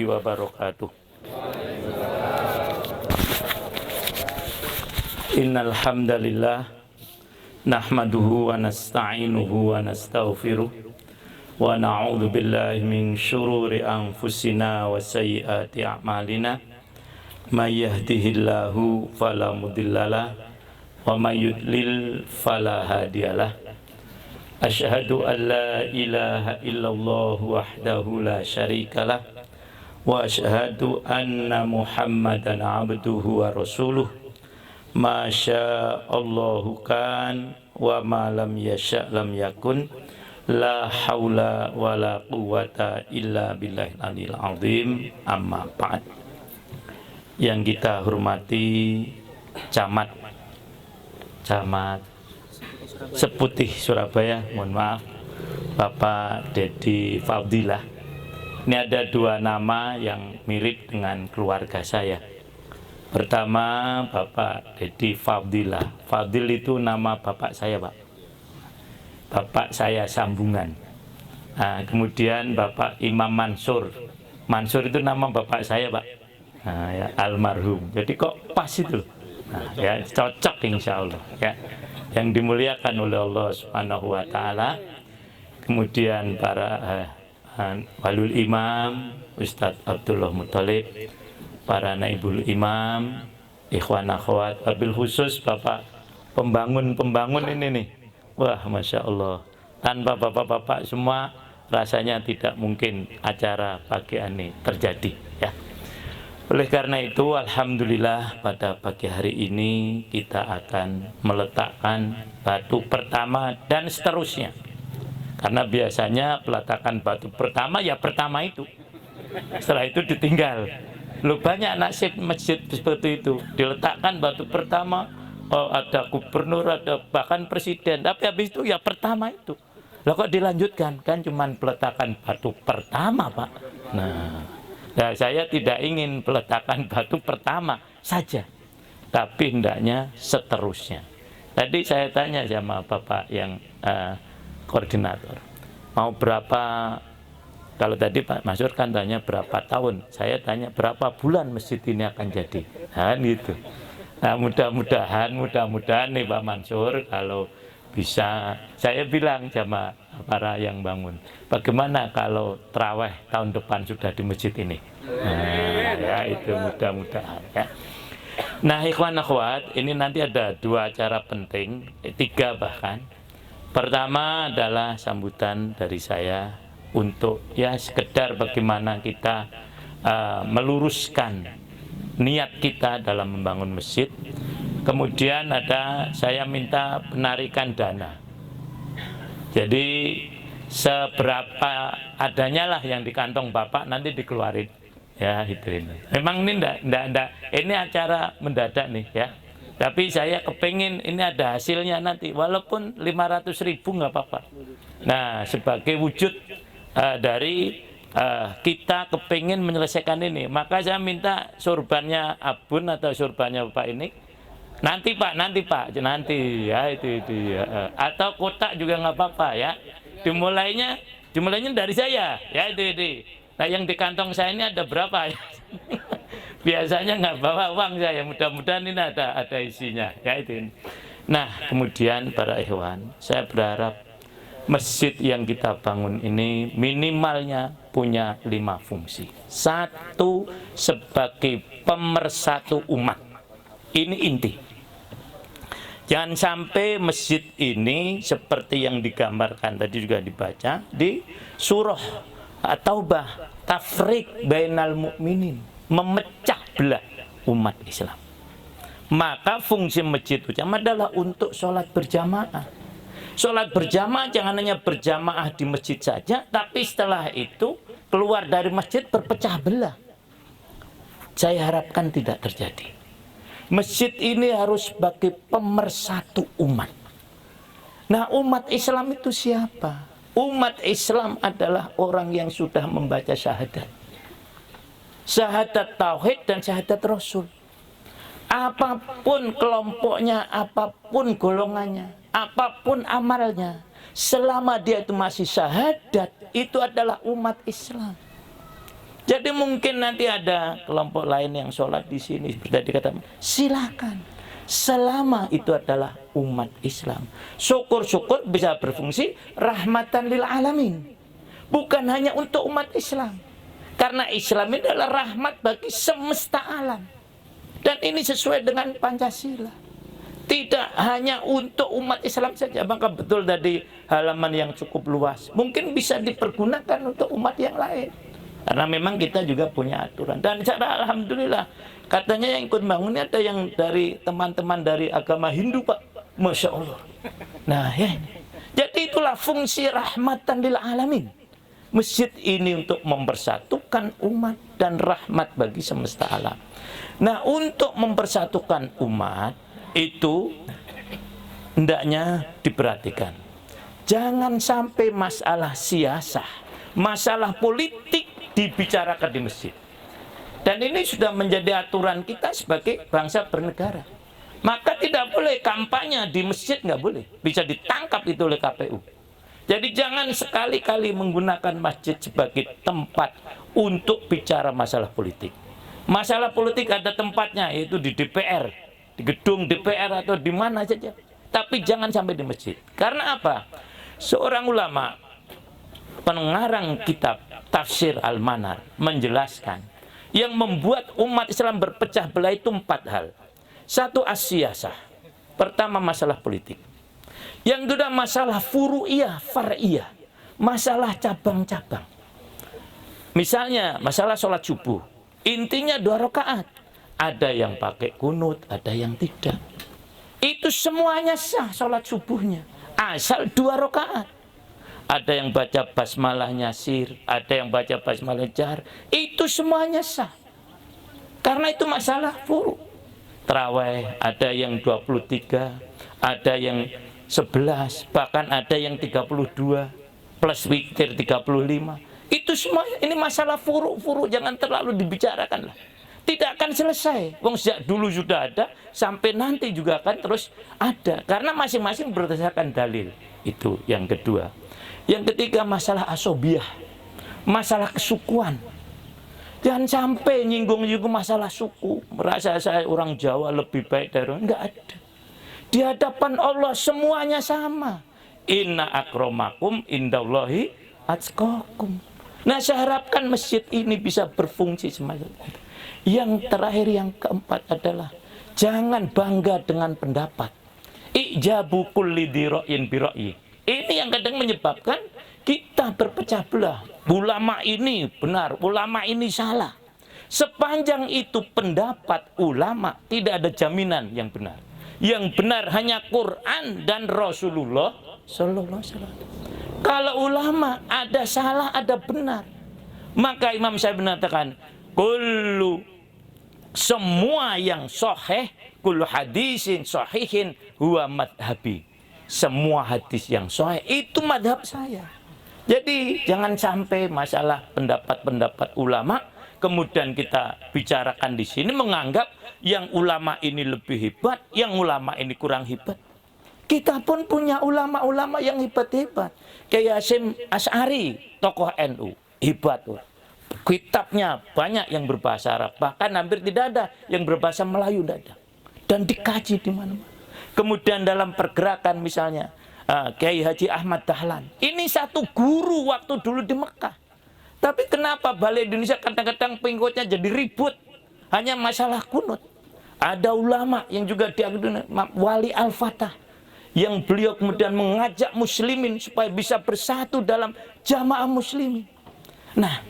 wabarakatuh. Innal hamdalillah nahmaduhu wa nasta'inuhu wa nastaghfiruh wa na'udzu billahi min syururi anfusina wa sayyiati a'malina may yahdihillahu fala mudhillalah wa may yudlil fala hadiyalah. Asyhadu an la ilaha illallah wahdahu la syarikalah wa asyhadu anna Muhammadan abduhu wa rasuluh. Masya Allahu kan wa ma lam yasha lam yakun, la haula wa la quwata illa billahil aliyil azim, amma ba'd. Yang kita hormati Camat Seputih Surabaya, mohon maaf, Bapak Dedi Fadillah. Ini ada dua nama yang mirip dengan keluarga saya. Pertama, Bapak Dedi Fadillah. Fadil itu nama bapak saya, Pak. Bapak saya sambungan. Nah, kemudian Bapak Imam Mansur. Mansur itu nama bapak saya, Pak. Nah, ya, almarhum. Jadi kok pas itu. Nah, ya, cocok insya Allah. Ya. Yang dimuliakan oleh Allah Subhanahu wa Ta'ala. Kemudian para walul imam, Ustadz Abdullah Muthalib, para naibul imam, ikhwan akhwat, wabil khusus Bapak pembangun ini nih. Wah, Masya Allah. Tanpa bapak-bapak semua rasanya tidak mungkin acara pagi ini terjadi, ya. Oleh karena itu, alhamdulillah pada pagi hari ini kita akan meletakkan batu pertama dan seterusnya. Karena biasanya peletakan batu pertama ya pertama itu. Setelah itu ditinggal. Loh, banyak nasib masjid seperti itu. Diletakkan batu pertama, ada gubernur, ada bahkan presiden. Tapi habis itu ya pertama itu. Lah kok dilanjutkan? Kan cuman peletakan batu pertama, Pak. Nah, saya tidak ingin peletakan batu pertama saja. Tapi hendaknya seterusnya. Tadi saya tanya sama Bapak yang koordinator. Mau berapa? Kalau tadi Pak Mansur kan tanya berapa tahun, saya tanya berapa bulan masjid ini akan jadi. Nah, gitu. Nah, mudah-mudahan nih Pak Mansur, kalau bisa, saya bilang sama para yang bangun, bagaimana kalau tarawih tahun depan sudah di masjid ini? Nah, ya itu mudah-mudahan, ya. Nah, ikhwan akhwat, ini nanti ada dua acara penting, tiga bahkan. Pertama adalah sambutan dari saya untuk ya sekedar bagaimana kita meluruskan niat kita dalam membangun masjid. Kemudian ada saya minta penarikan dana. Jadi seberapa adanya lah yang di kantong Bapak nanti dikeluarin. Ya itu ini. Memang ini enggak, ini acara mendadak nih ya. Tapi saya kepingin ini ada hasilnya nanti, walaupun 500.000 nggak apa-apa. Nah, sebagai wujud dari kita kepingin menyelesaikan ini, maka saya minta surbannya Abun atau surbannya Bapak ini nanti Pak, nanti ya itu ya. Atau kotak juga nggak apa-apa ya. Dimulainya dari saya ya itu. Nah, yang di kantong saya ini ada berapa ya? Biasanya nggak bawa uang saya, mudah-mudahan ini ada isinya ya itu. Nah, kemudian para ikhwan, saya berharap masjid yang kita bangun ini minimalnya punya 5 fungsi. Satu, sebagai pemersatu umat. Ini inti. Jangan sampai masjid ini seperti yang digambarkan tadi juga dibaca di surah At-Taubah, tafriq bainal mu'minin, memecah belah umat Islam. Maka fungsi masjid utama adalah untuk sholat berjamaah. Sholat berjamaah jangan hanya berjamaah di masjid saja, tapi setelah itu keluar dari masjid berpecah belah. Saya harapkan tidak terjadi. Masjid ini harus sebagai pemersatu umat. Nah, umat Islam itu siapa? Umat Islam adalah orang yang sudah membaca syahadat. Syahadat tauhid dan syahadat rasul. Apapun kelompoknya, apapun golongannya, apapun amalnya, selama dia itu masih syahadat, itu adalah umat Islam. Jadi mungkin nanti ada kelompok lain yang sholat di sini, seperti dikatakan, silakan. Selama itu adalah umat Islam. Syukur-syukur bisa berfungsi rahmatan lil alamin. Bukan hanya untuk umat Islam. Karena Islam ini adalah rahmat bagi semesta alam. Dan ini sesuai dengan Pancasila. Tidak hanya untuk umat Islam saja. Maka betul tadi halaman yang cukup luas. Mungkin bisa dipergunakan untuk umat yang lain. Karena memang kita juga punya aturan. Dan cara alhamdulillah, katanya yang ikut bangun ini ada yang dari teman-teman dari agama Hindu, Pak. Masya Allah. Nah ya, jadi itulah fungsi rahmatan lil alamin. Masjid ini untuk mempersatukan umat dan rahmat bagi semesta alam. Nah, untuk mempersatukan umat itu hendaknya diperhatikan. Jangan sampai masalah siasah, masalah politik dibicarakan di masjid. Dan ini sudah menjadi aturan kita sebagai bangsa bernegara. Maka tidak boleh kampanye di masjid, nggak boleh. Bisa ditangkap itu oleh KPU. Jadi jangan sekali-kali menggunakan masjid sebagai tempat untuk bicara masalah politik. Masalah politik ada tempatnya, yaitu di DPR, di gedung DPR atau di mana saja. Tapi jangan sampai di masjid. Karena apa? Seorang ulama, pengarang kitab Tafsir Al-Manar, menjelaskan yang membuat umat Islam berpecah belah itu 4 hal. 1, as-siyasah. Pertama, masalah politik. Yang kedua, masalah furu'iyah, far'iyah. Masalah cabang-cabang. Misalnya, masalah sholat subuh. Intinya 2 rakaat. Ada yang pakai kunut, ada yang tidak. Itu semuanya sah sholat subuhnya. Asal 2 rakaat. Ada yang baca basmalahnya sir, ada yang baca basmalah jar. Itu semuanya sah. Karena itu masalah furu'. Tarawih, ada yang 23, ada yang 11, bahkan ada yang 32, plus witir 35. Itu semua ini masalah furu', jangan terlalu dibicarakan lah. Tidak akan selesai. Wong sejak dulu sudah ada, sampai nanti juga akan terus ada. Karena masing-masing berdasarkan dalil. Itu yang kedua. Yang ketiga, masalah asobiah, masalah kesukuan. Jangan sampai nyinggung-nyinggung masalah suku. Merasa saya orang Jawa lebih baik dari orang. Enggak ada. Di hadapan Allah semuanya sama. Inna akramakum indallahi atqakum. Nah, saya harapkan masjid ini bisa berfungsi semacam itu. Yang terakhir, yang keempat adalah jangan bangga dengan pendapat. Ijabu kulli dira'in bira'yi. Ini yang kadang menyebabkan kita berpecah belah. Ulama ini benar, ulama ini salah. Sepanjang itu pendapat ulama, tidak ada jaminan yang benar. Yang benar hanya Quran dan Rasulullah Sallallahu Alaihi Wasallam. Kalau ulama ada salah, ada benar. Maka Imam Syafi'i mengatakan, kullu, semua yang sahih, kullu hadisin sahihin huwa madhabi. Semua hadis yang sahih itu madhab saya. Jadi jangan sampai masalah pendapat-pendapat ulama kemudian kita bicarakan di sini menganggap yang ulama ini lebih hebat, yang ulama ini kurang hebat. Kita pun punya ulama-ulama yang hebat-hebat. Kayak Hasyim Asy'ari, tokoh NU, hebat. Kitabnya banyak yang berbahasa Arab, bahkan hampir tidak ada yang berbahasa Melayu, tidak ada. Dan dikaji di mana-mana. Kemudian dalam pergerakan misalnya Kiai Haji Ahmad Dahlan. Ini satu guru waktu dulu di Mekah. Tapi kenapa balik Indonesia kadang-kadang pengikutnya jadi ribut. Hanya masalah kunut. Ada ulama yang juga diakui Wali Al-Fatah. Yang beliau kemudian mengajak muslimin supaya bisa bersatu dalam jamaah muslimin. Nah,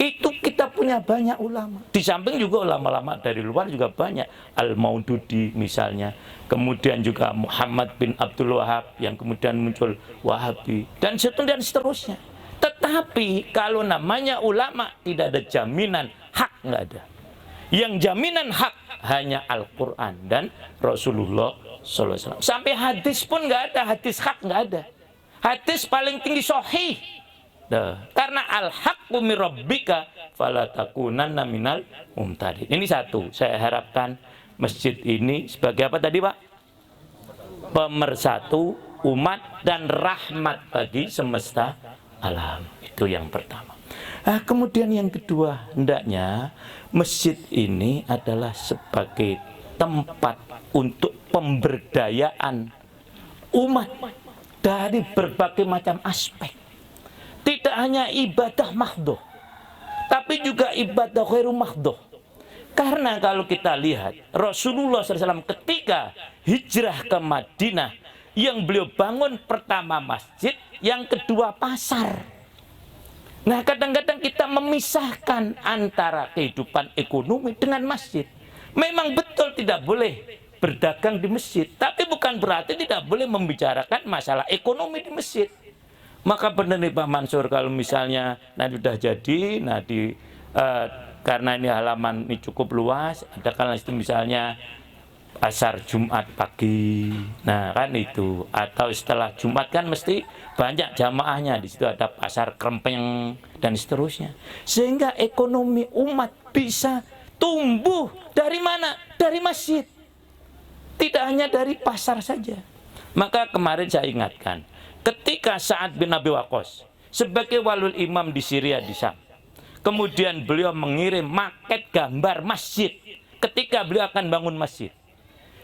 itu kita punya banyak ulama. Di samping juga ulama-ulama dari luar juga banyak. Al-Maududi misalnya. Kemudian juga Muhammad bin Abdul Wahab yang kemudian muncul Wahabi. Dan seterusnya. Tetapi kalau namanya ulama tidak ada jaminan hak, nggak ada. Yang jaminan hak hanya Al-Quran dan Rasulullah SAW. Sampai hadis pun nggak ada, hadis hak nggak ada. Hadis paling tinggi sahih. Karena al-haqqu min rabbika fala takunanna minal mumtarin. Ini satu, saya harapkan masjid ini sebagai apa tadi, Pak? Pemersatu umat dan rahmat bagi semesta alam. Itu yang pertama. Kemudian yang kedua, hendaknya masjid ini adalah sebagai tempat untuk pemberdayaan umat dari berbagai macam aspek. Tidak hanya ibadah mahdhah, tapi juga ibadah ghairu mahdhah. Karena kalau kita lihat Rasulullah SAW ketika hijrah ke Madinah, yang beliau bangun pertama masjid, yang kedua pasar. Nah, kadang-kadang kita memisahkan antara kehidupan ekonomi dengan masjid. Memang betul tidak boleh berdagang di masjid, tapi bukan berarti tidak boleh membicarakan masalah ekonomi di masjid. Maka benar nih Pak Mansur, kalau misalnya nanti sudah jadi, karena ini halaman ini cukup luas, ada kan itu misalnya pasar Jumat pagi, nah kan itu, atau setelah Jumat kan mesti banyak jamaahnya, di situ ada pasar Krempeng dan seterusnya, sehingga ekonomi umat bisa tumbuh dari mana? Dari masjid, tidak hanya dari pasar saja. Maka kemarin saya ingatkan, ketika Sa'ad bin Abi Waqqas sebagai walul imam di Syria di Syam, kemudian beliau mengirim maket gambar masjid ketika beliau akan bangun masjid.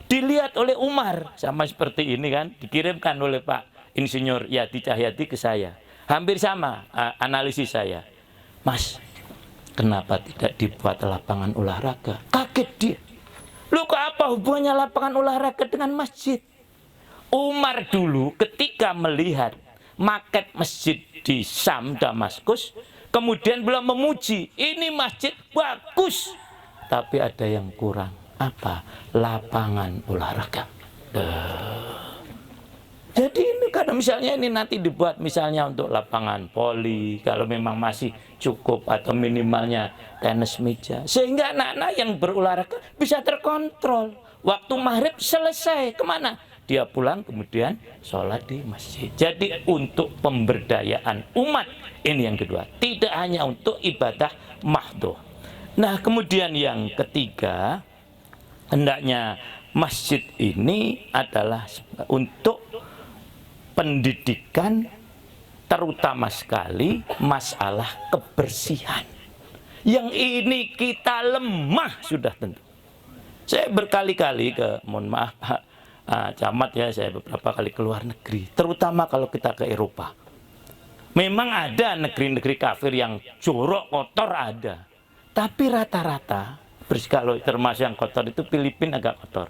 Dilihat oleh Umar, sama seperti ini kan, dikirimkan oleh Pak Insinyur Yati Cahyati ke saya. Hampir sama analisis saya. Mas, kenapa tidak dibuat lapangan olahraga? Kaget dia. Lu kok apa hubungannya lapangan olahraga dengan masjid? Umar dulu ketika melihat maket masjid di Syam, Damaskus, kemudian beliau memuji, ini masjid bagus, tapi ada yang kurang. Apa? Lapangan olahraga. Jadi ini kalau misalnya ini nanti dibuat misalnya untuk lapangan voli, kalau memang masih cukup, atau minimalnya tenis meja, sehingga anak-anak yang berolahraga bisa terkontrol. Waktu maghrib selesai, kemana? Dia pulang kemudian sholat di masjid. Jadi untuk pemberdayaan umat, ini yang kedua. Tidak hanya untuk ibadah mahdhah. Nah, kemudian yang ketiga, hendaknya masjid ini adalah untuk pendidikan, terutama sekali masalah kebersihan. Yang ini kita lemah sudah tentu. Saya berkali-kali mohon maaf Pak Camat ya, saya beberapa kali ke luar negeri, terutama kalau kita ke Eropa. Memang ada negeri-negeri kafir yang jorok, kotor ada. Tapi rata-rata, kalau termasuk yang kotor itu Filipina agak kotor.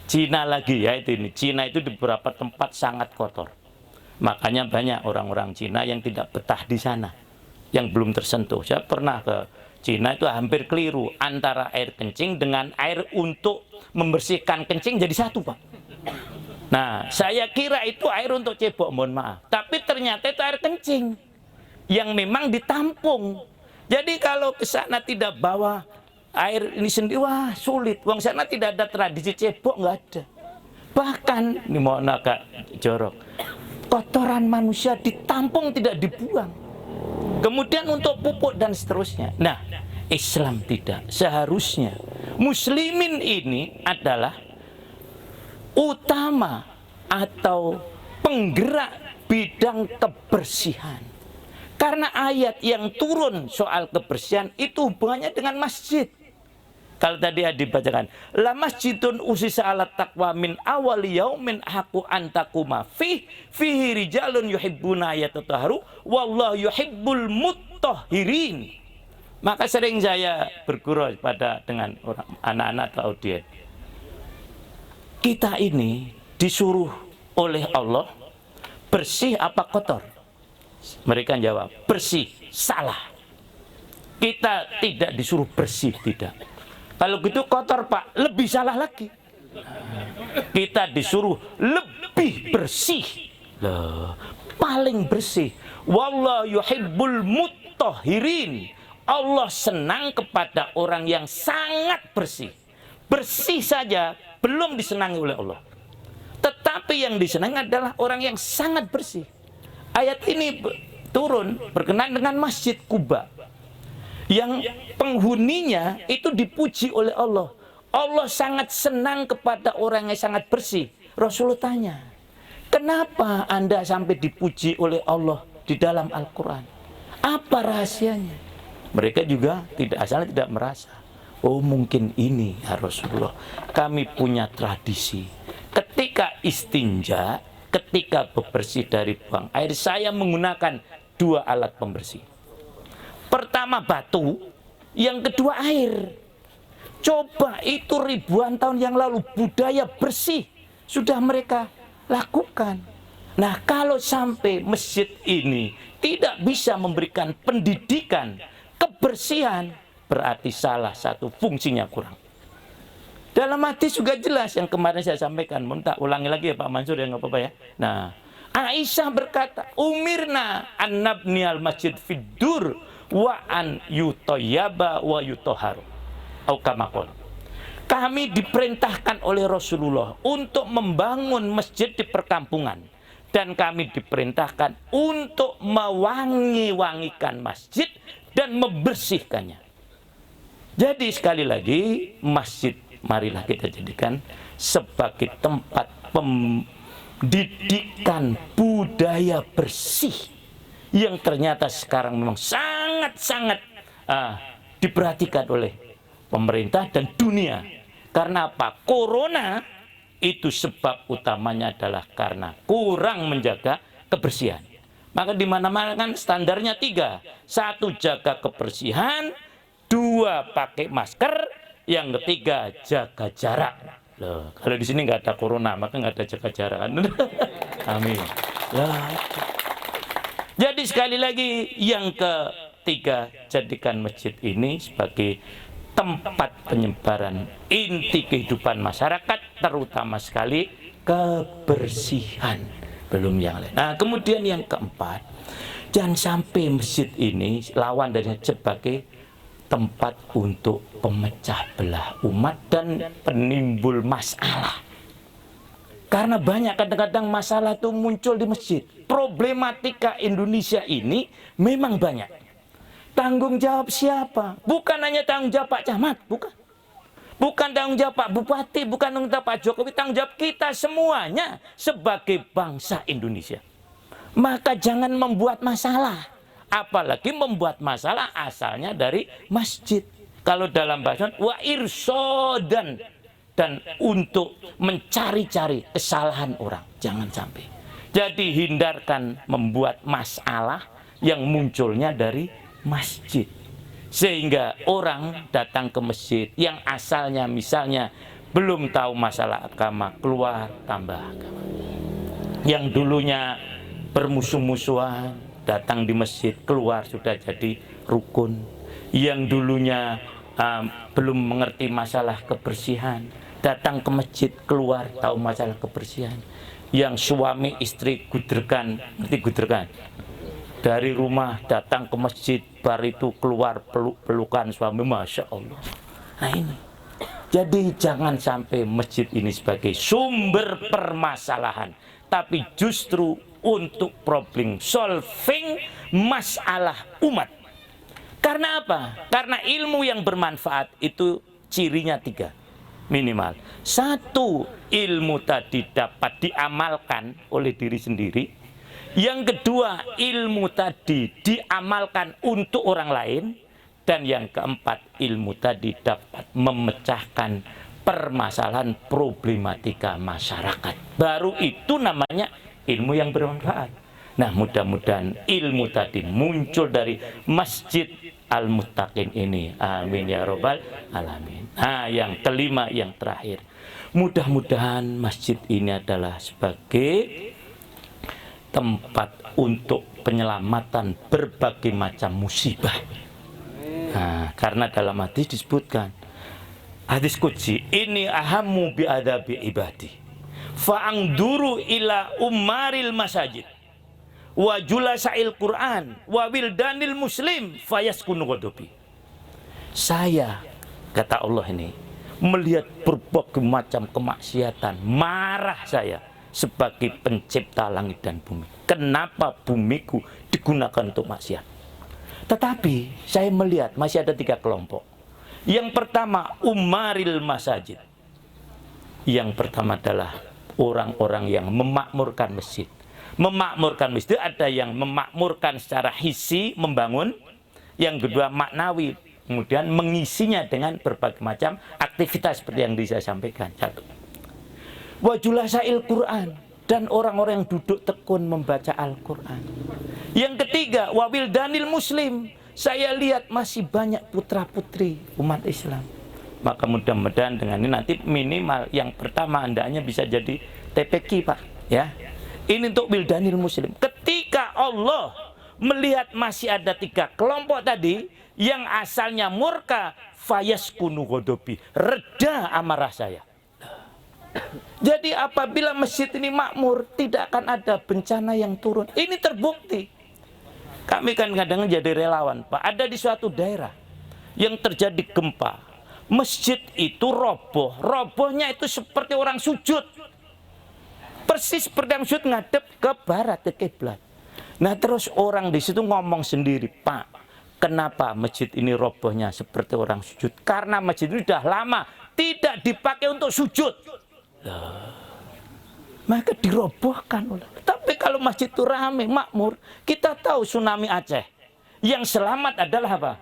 Cina lagi ya itu ini. Cina itu di beberapa tempat sangat kotor. Makanya banyak orang-orang Cina yang tidak betah di sana, yang belum tersentuh. Saya pernah ke Cina, itu hampir keliru antara air kencing dengan air untuk membersihkan kencing jadi satu, Pak. Nah, saya kira itu air untuk cebok, mohon maaf. Tapi ternyata itu air kencing yang memang ditampung. Jadi kalau ke sana tidak bawa air ini sendiri, wah sulit. Wong sana tidak ada tradisi cebok, nggak ada. Bahkan, ini mohon agak jorok, kotoran manusia ditampung, tidak dibuang. Kemudian untuk pupuk dan seterusnya. Nah, Islam tidak. Seharusnya muslimin ini adalah utama atau penggerak bidang kebersihan. Karena ayat yang turun soal kebersihan itu hubungannya dengan masjid. Kalau tadi dibacakan, la masjidun usisa ala taqwa min awali yaumin haqqu an taquma fihi rijalun yuhibbuna yatatahharu wallahu yuhibbul mutahhirin. Maka sering saya bergurau dengan orang anak-anak atau audien. Kita ini disuruh oleh Allah bersih apa kotor? Mereka jawab, bersih. Salah. Kita tidak disuruh bersih, tidak. Kalau gitu kotor, Pak, lebih salah lagi. Kita disuruh lebih bersih. Loh, paling bersih. Wallahu yuhibbul mutahhirin. Allah senang kepada orang yang sangat bersih. Bersih saja belum disenangi oleh Allah. Tetapi yang disenangi adalah orang yang sangat bersih. Ayat ini turun berkenaan dengan Masjid Quba, yang penghuninya itu dipuji oleh Allah. Allah sangat senang kepada orang yang sangat bersih. Rasulullah tanya, kenapa Anda sampai dipuji oleh Allah di dalam Al-Quran? Apa rahasianya? Mereka juga asalnya tidak merasa, oh mungkin ini ya Rasulullah, kami punya tradisi. Ketika istinja, ketika bebersih dari buang air, saya menggunakan 2 alat pembersih. Pertama batu, yang kedua air. Coba itu ribuan tahun yang lalu budaya bersih sudah mereka lakukan. Nah, kalau sampai masjid ini tidak bisa memberikan pendidikan kebersihan, berarti salah satu fungsinya kurang. Dalam hadis juga jelas yang kemarin saya sampaikan, mau tak ulangi lagi ya Pak Mansur, ya nggak apa-apa ya. Nah, Aisyah berkata, umirna an nabniyal masjid fiddur wa an yutoyaba wa yutoharu. Kami diperintahkan oleh Rasulullah untuk membangun masjid di perkampungan, dan kami diperintahkan untuk mewangi-wangikan masjid dan membersihkannya. Jadi sekali lagi, masjid marilah kita jadikan sebagai tempat pendidikan budaya bersih yang ternyata sekarang memang sangat-sangat diperhatikan oleh pemerintah dan dunia. Karena apa? Corona itu sebab utamanya adalah karena kurang menjaga kebersihan. Maka di mana-mana kan standarnya 3. 1, jaga kebersihan. 2, pakai masker. Yang ketiga, jaga jarak. Loh, kalau di sini nggak ada corona, maka nggak ada jaga jarak. Amin. Lah. Jadi sekali lagi, yang ketiga, jadikan masjid ini sebagai tempat penyebaran inti kehidupan masyarakat, terutama sekali kebersihan, belum yang lain. Nah, kemudian yang keempat, jangan sampai masjid ini lawan dari sebagai tempat untuk pemecah belah umat dan penimbul masalah. Karena banyak kadang-kadang masalah itu muncul di masjid. Problematika Indonesia ini memang banyak. Tanggung jawab siapa? Bukan hanya tanggung jawab Pak Camat, bukan. Bukan tanggung jawab Pak Bupati, bukan tanggung jawab Pak Jokowi, tanggung jawab kita semuanya sebagai bangsa Indonesia. Maka jangan membuat masalah. Apalagi membuat masalah asalnya dari masjid. Kalau dalam bahasa wa irsodan, dan untuk mencari-cari kesalahan orang, jangan sampai. Jadi hindarkan membuat masalah yang munculnya dari masjid, sehingga orang datang ke masjid yang asalnya misalnya belum tahu masalah agama, keluar tambah agama. Yang dulunya bermusuh-musuhan, datang di masjid, keluar sudah jadi rukun. Yang dulunya belum mengerti masalah kebersihan, datang ke masjid, keluar tahu masalah kebersihan. Yang suami istri gudregan, ngerti gudregan? Dari rumah datang ke masjid, bar itu keluar peluk-pelukan suami, Masya Allah. Nah ini, jadi jangan sampai masjid ini sebagai sumber permasalahan, tapi justru untuk problem solving masalah umat. Karena apa? Karena ilmu yang bermanfaat itu cirinya 3 minimal. 1, ilmu tadi dapat diamalkan oleh diri sendiri. Yang kedua, ilmu tadi diamalkan untuk orang lain. Dan yang keempat, ilmu tadi dapat memecahkan permasalahan problematika masyarakat. Baru itu namanya ilmu yang bermanfaat. Nah, mudah-mudahan ilmu tadi muncul dari Masjid Al-Muttaqin ini. Amin ya Rabbal Alamin. Nah, yang kelima, yang terakhir. Mudah-mudahan masjid ini adalah sebagai tempat untuk penyelamatan berbagai macam musibah. Nah, karena dalam hadis disebutkan, hadis qudsi, ini ahammu bi adabi ibadi fa'angduru ila umaril masajid wa julasail Quran wa wildanil muslim fayaskunu ghadabi. Saya, kata Allah ini, melihat berbagai macam kemaksiatan, marah saya sebagai pencipta langit dan bumi. Kenapa bumiku digunakan untuk maksiat? Tetapi saya melihat masih ada 3 kelompok. Yang pertama, umaril masajid. Yang pertama adalah orang-orang yang memakmurkan masjid. Memakmurkan masjid, ada yang memakmurkan secara hissi, membangun. Yang kedua maknawi, kemudian mengisinya dengan berbagai macam aktivitas seperti yang saya sampaikan. Satu, wajulasail Quran, dan orang-orang yang duduk tekun membaca Al-Quran. Yang ketiga, wawil danil muslim, saya lihat masih banyak putra-putri umat Islam. Maka mudah-mudahan dengan ini nanti minimal yang pertama hendaknya bisa jadi TPQ, Pak, ya. Ini untuk wildanil muslim. Ketika Allah melihat masih ada 3 kelompok tadi yang asalnya murka, fayaskunu ghadabi, reda amarah saya. Jadi apabila masjid ini makmur, tidak akan ada bencana yang turun. Ini terbukti. Kami kan kadang jadi relawan, Pak. Ada di suatu daerah yang terjadi gempa, masjid itu roboh. Robohnya itu seperti orang sujud. Persis seperti yang sujud ngadep ke barat, ke kiblat. Nah terus orang di situ ngomong sendiri, Pak, kenapa masjid ini robohnya seperti orang sujud? Karena masjid ini sudah lama tidak dipakai untuk sujud. Maka dirobohkan. Tapi kalau masjid itu rame, makmur, kita tahu tsunami Aceh, yang selamat adalah apa?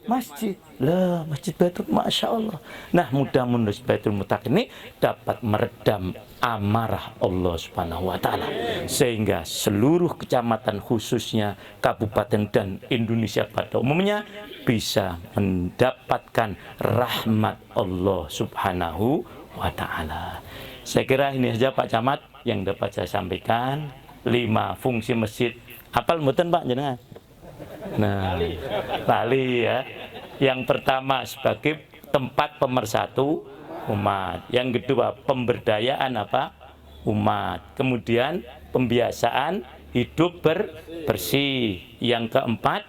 Masjid. Lah, Masjid Baitul, Masya Allah. Nah, mudah-mudahan Baitul Mutaqin ini dapat meredam amarah Allah Subhanahu wa Ta'ala, sehingga seluruh kecamatan, khususnya kabupaten dan Indonesia pada umumnya, bisa mendapatkan rahmat Allah Subhanahu wa Ta'ala. Saya kira ini saja Pak Camat yang dapat saya sampaikan. 5 fungsi masjid. Apal mboten Pak jenengan? Nah, lali ya. Yang pertama sebagai tempat pemersatu umat. Yang kedua pemberdayaan apa? Umat. Kemudian pembiasaan hidup bersih. Yang keempat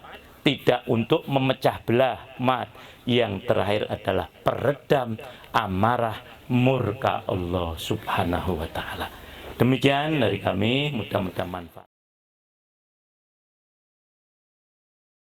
tidak untuk memecah belah umat. Yang terakhir adalah peredam amarah murka Allah Subhanahu wa Ta'ala. Demikian dari kami, mudah-mudahan manfaat.